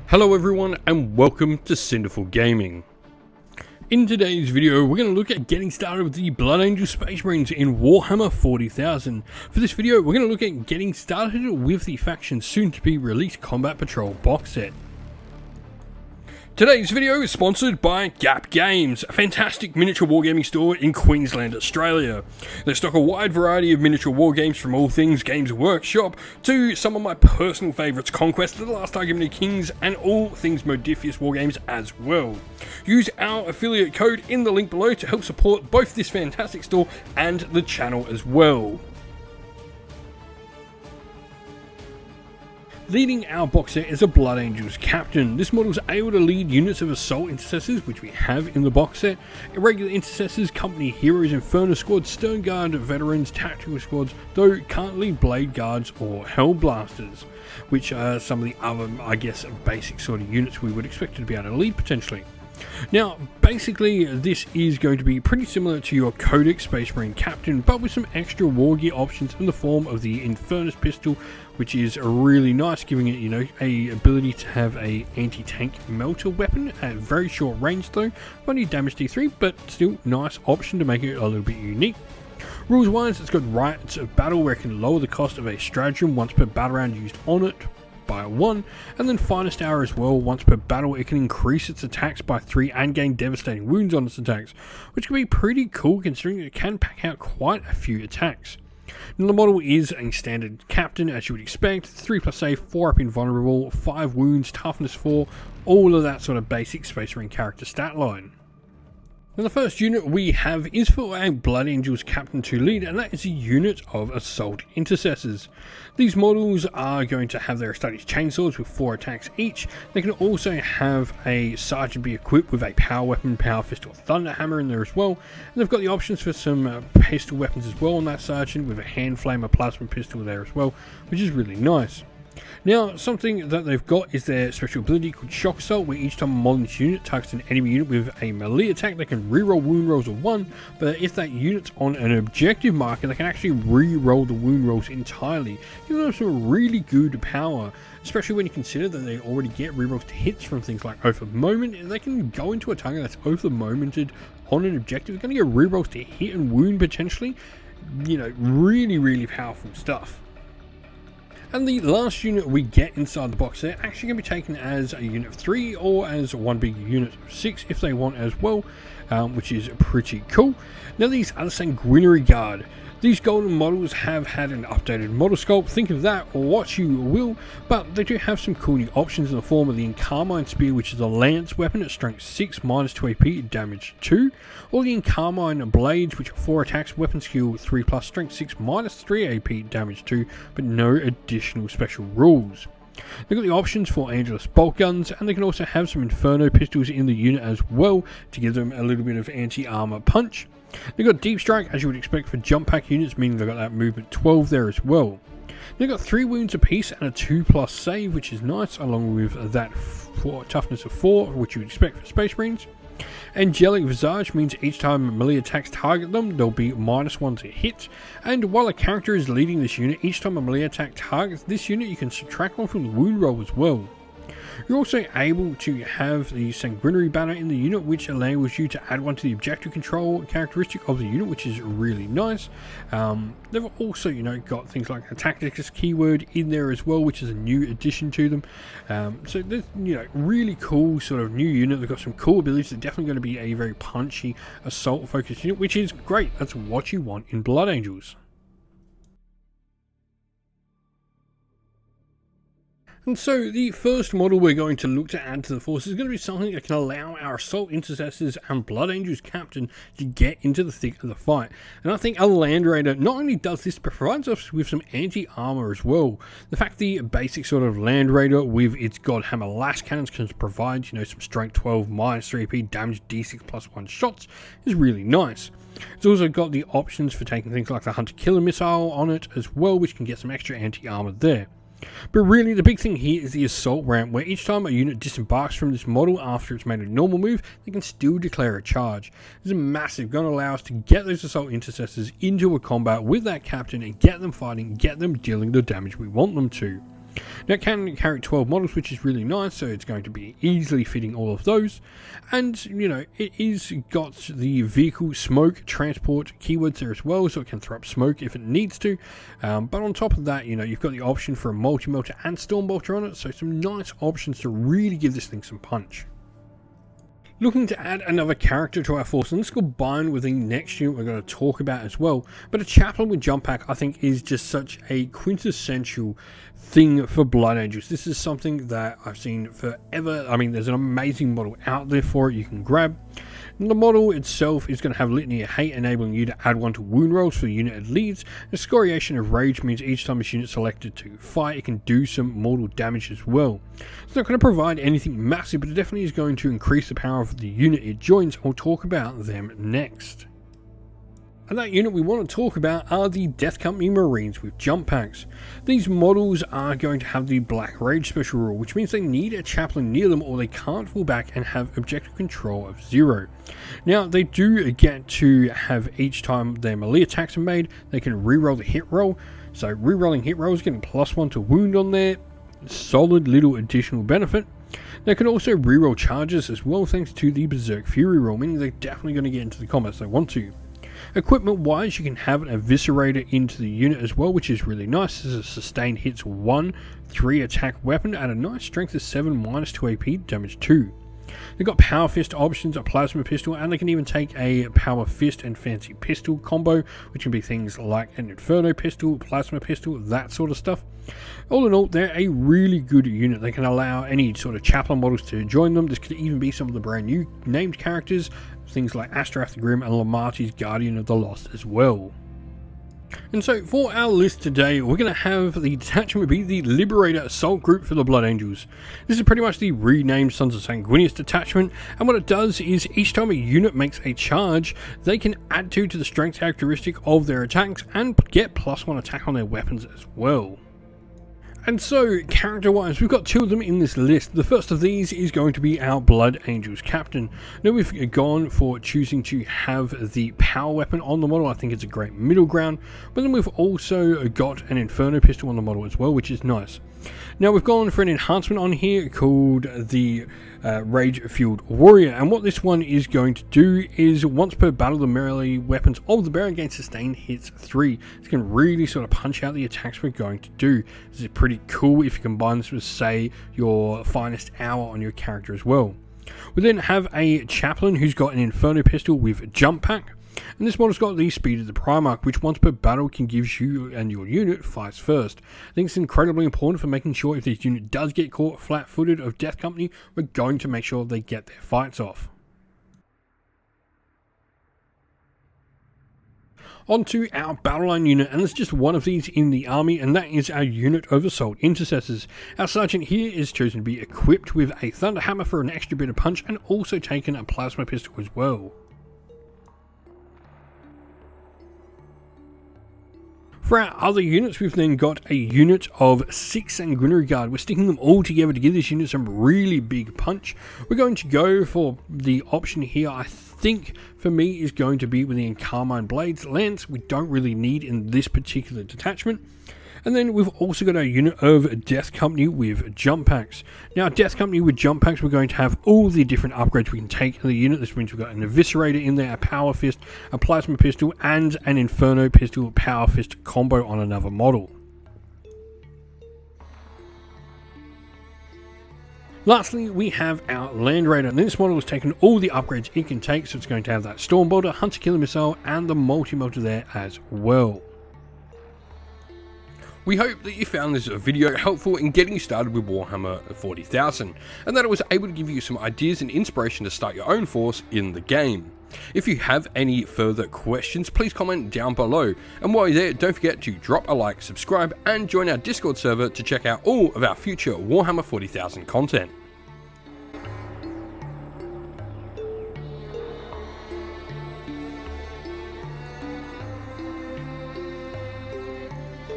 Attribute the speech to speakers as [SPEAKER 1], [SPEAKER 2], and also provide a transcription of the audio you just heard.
[SPEAKER 1] Hello everyone and welcome to Cinderful Gaming. In today's video we're going to look at getting started with the Blood Angel Space Marines in Warhammer 40,000. For this video we're going to look at getting started with the faction's soon to be released Combat Patrol box set. Today's video is sponsored by Gap Games, a fantastic miniature wargaming store in Queensland, Australia. They stock a wide variety of miniature wargames from all things Games Workshop to some of my personal favourites, Conquest of the Last Argument of Kings, and all things Modifius wargames as well. Use our affiliate code in the link below to help support both this fantastic store and the channel as well. Leading our box set is a Blood Angels Captain. This model is able to lead units of Assault Intercessors, which we have in the box set, Irregular Intercessors, Company Heroes, Inferno Squads, Stern Guard Veterans, Tactical Squads, though can't lead Blade Guards or Hellblasters, which are some of the other, I guess, basic sort of units we would expect to be able to lead potentially. Now, basically, this is going to be pretty similar to your Codex Space Marine Captain, but with some extra war gear options in the form of the Infernus pistol, which is really nice, giving it, a ability to have a anti-tank melter weapon at very short range though, only damage D3, but still nice option to make it a little bit unique. Rules wise, it's got Rights of Battle where it can lower the cost of a stratagem once per battle round used on it by 1, and then Finest Hour as well. Once per battle it can increase its attacks by 3 and gain devastating wounds on its attacks, which can be pretty cool considering it can pack out quite a few attacks. Now the model is a standard captain as you would expect, 3+ save, 4 up invulnerable, 5 wounds, toughness 4, all of that sort of basic Space Marine character stat line. Now the first unit we have is for a Blood Angels Captain to lead, and that is a unit of Assault Intercessors. These models are going to have their Astartes Chainswords with 4 attacks each. They can also have a Sergeant be equipped with a Power Weapon, Power Fist or Thunder Hammer in there as well. And they've got the options for some pistol weapons as well on that Sergeant, with a Hand Flame, a Plasma Pistol there as well, which is really nice. Now, something that they've got is their special ability called Shock Assault, where each time a model unit targets an enemy unit with a melee attack, they can reroll wound rolls of 1, but if that unit's on an objective marker, they can actually reroll the wound rolls entirely, giving them some really good power, especially when you consider that they already get rerolls to hits from things like Oath of Moment, and they can go into a target that's Oath of Momented on an objective. They're going to get rerolls to hit and wound potentially, really powerful stuff. And the last unit we get inside the box set actually going to be taken as a unit of 3 or as one big unit of 6 if they want as well, which is pretty cool. Now these are the Sanguinary Guard. These golden models have had an updated model sculpt, think of that or what you will, but they do have some cool new options in the form of the Encarmine Spear, which is a lance weapon at strength 6, -2 AP, damage 2, or the Encarmine Blades, which are 4 attacks, weapon skill 3+, strength 6, -3 AP, damage 2, but no additional special rules. They've got the options for Angelus bolt guns, and they can also have some Inferno pistols in the unit as well to give them a little bit of anti-armor punch. They've got Deep Strike as you would expect for jump pack units, meaning they've got that movement 12 there as well. They've got 3 wounds apiece and a 2+ save, which is nice, along with that toughness of 4, which you would expect for Space Marines. Angelic Visage means each time melee attacks target them, they'll be -1 to hit, and while a character is leading this unit, each time a melee attack targets this unit, you can subtract 1 from the wound roll as well. You're also able to have the Sanguinary banner in the unit, which enables you to add 1 to the objective control characteristic of the unit, which is really nice. They've also, got things like a Tactics keyword in there as well, which is a new addition to them. So there's, really cool sort of new unit. They've got some cool abilities. They're definitely going to be a very punchy assault focused unit, which is great. That's what you want in Blood Angels. And so the first model we're going to look to add to the force is going to be something that can allow our Assault Intercessors and Blood Angels Captain to get into the thick of the fight. And I think a Land Raider not only does this, but provides us with some anti-armor as well. The fact the basic sort of Land Raider with its Godhammer Lash Cannons can provide, some strength 12, -3 AP, damage D6 +1 shots is really nice. It's also got the options for taking things like the Hunter Killer Missile on it as well, which can get some extra anti-armor there. But really the big thing here is the assault ramp, where each time a unit disembarks from this model after it's made a normal move, they can still declare a charge. This is massive, going to allow us to get those assault intercessors into a combat with that captain and get them fighting, get them dealing the damage we want them to. Now it can carry 12 models, which is really nice, so it's going to be easily fitting all of those. And, you know, it is got the vehicle smoke transport keywords there as well, so it can throw up smoke if it needs to. But on top of that, you know, you've got the option for a multi-melter and storm bolter on it, so some nice options to really give this thing some punch. Looking to add another character to our force, and this combined with the next unit we're going to talk about as well, but a Chaplain with jump pack I think is just such a quintessential thing for Blood Angels. This is something that I've seen forever. I mean, there's an amazing model out there for it you can grab. And the model itself is going to have Litany of Hate, enabling you to add one to wound rolls for the unit it leads. And Scoriation of Rage means each time this unit selected to fight, it can do some mortal damage as well. It's not going to provide anything massive, but it definitely is going to increase the power of the unit it joins. I'll talk about them next. And that unit we want to talk about are the Death Company Marines with jump packs. These models are going to have the Black Rage special rule, which means they need a Chaplain near them or they can't fall back and have objective control of 0. Now they do get to have, each time their melee attacks are made, they can reroll the hit roll. So rerolling hit rolls, getting +1 to wound on there, solid little additional benefit. They can also reroll charges as well, thanks to the Berserk Fury roll, meaning they're definitely going to get into the combat if they want to. Equipment wise, you can have an Eviscerator into the unit as well, which is really nice. This is a sustained hits 1, 3 attack weapon at a nice strength of 7, -2 AP, damage 2. They've got Power Fist options, a Plasma Pistol, and they can even take a Power Fist and Fancy Pistol combo, which can be things like an Inferno Pistol, Plasma Pistol, that sort of stuff. All in all, they're a really good unit. They can allow any sort of Chaplain models to join them. This could even be some of the brand new named characters, things like Astrath the Grim and Lamarti's Guardian of the Lost as well. And so for our list today, we're going to have the detachment be the Liberator Assault Group for the Blood Angels. This is pretty much the renamed Sons of Sanguinius detachment, and what it does is each time a unit makes a charge, they can add 2 to the strength characteristic of their attacks and get +1 attack on their weapons as well. And so, character-wise, we've got 2 of them in this list. The first of these is going to be our Blood Angels Captain. Now, we've gone for choosing to have the power weapon on the model. I think it's a great middle ground. But then we've also got an Inferno Pistol on the model as well, which is nice. Now, we've gone for an enhancement on here called the Rage-Fueled Warrior. And what this one is going to do is, once per battle, the melee weapons of the Baron gain sustained hits 3. This can really sort of punch out the attacks we're going to do. This is pretty cool if you combine this with, say, your finest hour on your character as well. We then have a Chaplain who's got an Inferno Pistol with jump pack. And this model's got the Speed of the Primarch, which once per battle can give you and your unit fights first. I think it's incredibly important for making sure if this unit does get caught flat-footed of Death Company, we're going to make sure they get their fights off. Onto our battle line unit, and there's just one of these in the army, and that is our unit of Assault Intercessors. Our sergeant here is chosen to be equipped with a Thunder Hammer for an extra bit of punch, and also taken a Plasma Pistol as well. For our other units, we've then got a unit of 6 Sanguinary Guard. We're sticking them all together to give this unit some really big punch. We're going to go for the option here, I think, for me, is going to be with the Carmine Blades. Lance, we don't really need in this particular detachment. And then we've also got our unit of Death Company with jump packs. Now, Death Company with jump packs, we're going to have all the different upgrades we can take in the unit. This means we've got an Eviscerator in there, a Power Fist, a Plasma Pistol, and an Inferno Pistol Power Fist combo on another model. Lastly, we have our Land Raider, and this model has taken all the upgrades it can take, so it's going to have that Storm Bolter, Hunter Killer Missile, and the Multi-Melter there as well. We hope that you found this video helpful in getting you started with Warhammer 40,000, and that it was able to give you some ideas and inspiration to start your own force in the game. If you have any further questions, please comment down below, and while you're there, don't forget to drop a like, subscribe, and join our Discord server to check out all of our future Warhammer 40,000 content.